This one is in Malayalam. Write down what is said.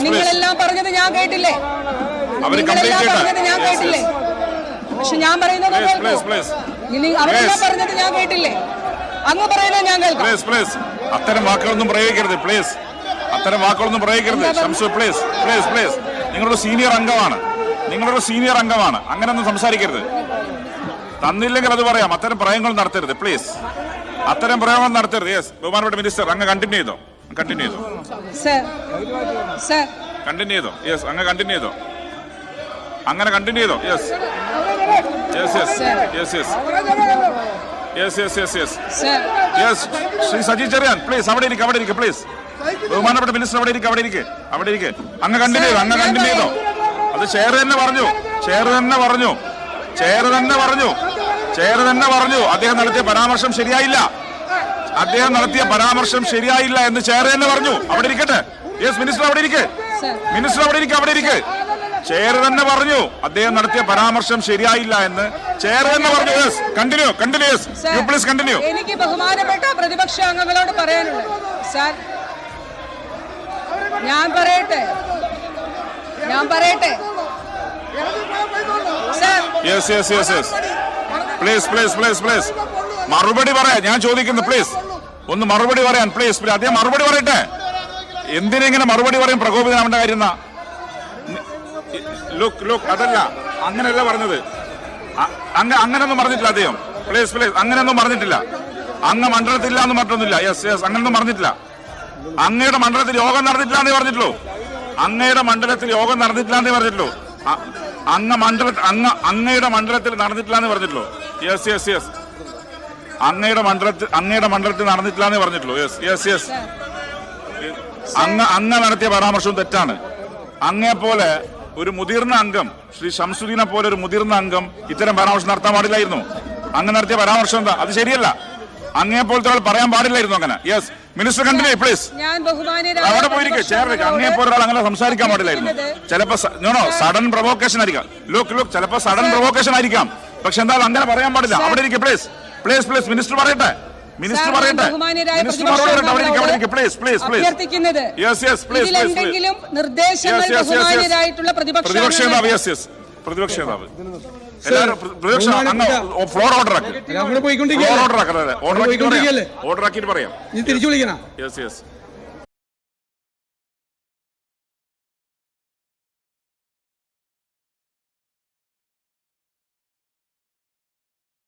നിങ്ങളെല്ലാം പറഞ്ഞത് ഞാൻ കേട്ടില്ലേ? പക്ഷെ ഞാൻ പറയുന്നത് അവരെല്ലാം പറഞ്ഞത് ഞാൻ കേട്ടില്ലേ? അങ്ങ് പറയുന്നത് ഞാൻ കേൾക്കാം. അത്തരം വാക്കുകളൊന്നും പ്രയോഗിക്കരുത് പ്ലീസ്. അത്തരം വാക്കുകളൊന്നും പ്രയോഗിക്കരുത് ഷംസു പ്ലീസ് പ്ലീസ് പ്ലീസ്. നിങ്ങളൊരു സീനിയർ അംഗമാണ്. അങ്ങനെയൊന്നും സംസാരിക്കരുത്. തന്നില്ലെങ്കിൽ അത് പറയാം. അത്തരം പ്രയോഗങ്ങൾ നടത്തരുത് പ്ലീസ്. അത്തരം പ്രയോഗങ്ങൾ നടത്തരുത്. യെസ് ബഹുമാനപ്പെട്ട മിനിസ്റ്റർ അങ്ങ് കണ്ടിന്യൂ ചെയ്തോ. യെസ് അങ്ങ് കണ്ടിന്യൂ ചെയ്തോ. അങ്ങനെ കണ്ടിന്യൂ ചെയ്തോ. യെസ് ശ്രീ സജി ചെറിയാൻ പ്ലീസ് അവിടെ ഇരിക്കും പ്ലീസ്. ബഹുമാനപ്പെട്ട മിനിസ്റ്റർ അവിടെ ഇരിക്കെ. അങ്ങ് കണ്ടിന്യൂ ചെയ്തോ. അത് ചെയർ തന്നെ പറഞ്ഞു. അദ്ദേഹം നടത്തിയ പരാമർശം ശരിയായില്ല എന്ന് ചെയർ തന്നെ പറഞ്ഞു. അവിടെ ഇരിക്കട്ടെ. യെസ് മിനിസ്റ്റർ അവിടെ ഇരിക്കെ. ചെയർ തന്നെ പറഞ്ഞു അദ്ദേഹം നടത്തിയ പരാമർശം ശരിയായില്ല എന്ന് ചെയർ തന്നെ പറഞ്ഞു. Yes continue. You please continue. എനിക്ക് ബഹുമാനപ്പെട്ട പ്രതിപക്ഷ അംഗങ്ങളോട് പറയാനുള്ളത് സാർ, ഞാൻ പറയട്ടെ യെസ് പ്ലീസ് മറുപടി പറയാൻ ഞാൻ ചോദിക്കുന്നു. പ്ലീസ് ഒന്ന് മറുപടി പറയാൻ പ്ലീസ്. അദ്ദേഹം മറുപടി പറയട്ടെ. എന്തിനെങ്ങനെ മറുപടി പറയും? പ്രകോപിതനാവേണ്ട കാര്യം ലുക്ക് അതല്ല, അങ്ങനെയല്ല പറഞ്ഞത്. അങ്ങനെയൊന്നും പറഞ്ഞിട്ടില്ല അദ്ദേഹം. പ്ലീസ് അങ്ങനെയൊന്നും പറഞ്ഞിട്ടില്ല. അങ്ങ് മണ്ഡലത്തില്ല എന്ന് പറഞ്ഞൊന്നുമില്ല. യെസ് അങ്ങനെയൊന്നും പറഞ്ഞിട്ടില്ല. അങ്ങയുടെ മണ്ഡലത്തിൽ യോഗം നടന്നിട്ടില്ല എന്നേ പറഞ്ഞിട്ടുള്ളൂ. അങ്ങയുടെ മണ്ഡലത്തിൽ നടന്നിട്ടില്ല എന്ന് പറഞ്ഞിട്ടുള്ളൂ. യെസ് അങ്ങയുടെ മണ്ഡലത്തിൽ നടന്നിട്ടില്ല എന്നേ പറഞ്ഞിട്ടുള്ളൂ. യെസ് അങ്ങ് നടത്തിയ പരാമർശവും തെറ്റാണ്. അങ്ങേപ്പോലെ ഒരു മുതിർന്ന അംഗം, ശ്രീ ഷംസുദ്ദീനെ പോലെ ഒരു മുതിർന്ന അംഗം ഇത്തരം പരാമർശം നടത്താൻ പാടില്ലായിരുന്നു. അങ്ങ് നടത്തിയ പരാമർശം എന്താ? അത് ശരിയല്ല. അങ്ങേപ്പോലത്തെ ആൾ പറയാൻ പാടില്ലായിരുന്നു അങ്ങനെ. Yes minister continue please. അവിടെ പോയിരിക്കും ചേർന്ന്. അങ്ങേപ്പോലെ ഒരാൾ അങ്ങനെ സംസാരിക്കാൻ പാടില്ലായിരുന്നു. ചിലപ്പോ സഡൻ പ്രൊവോക്കേഷൻ ആയിരിക്കാം. ചിലപ്പോ സഡൻ പ്രൊവോക്കേഷൻ ആയിരിക്കാം. പക്ഷെ എന്തായാലും അങ്ങനെ പറയാൻ പാടില്ല. അവിടെ ഇരിക്കും പ്ലീസ്. മിനിസ്റ്റർ പറയട്ടെ. പ്രതിപക്ഷ നേതാവ് ഫ്ലോർ ഓർഡർ ആക്കിയിട്ട് പറയാം. തിരിച്ചു വിളിക്കണം.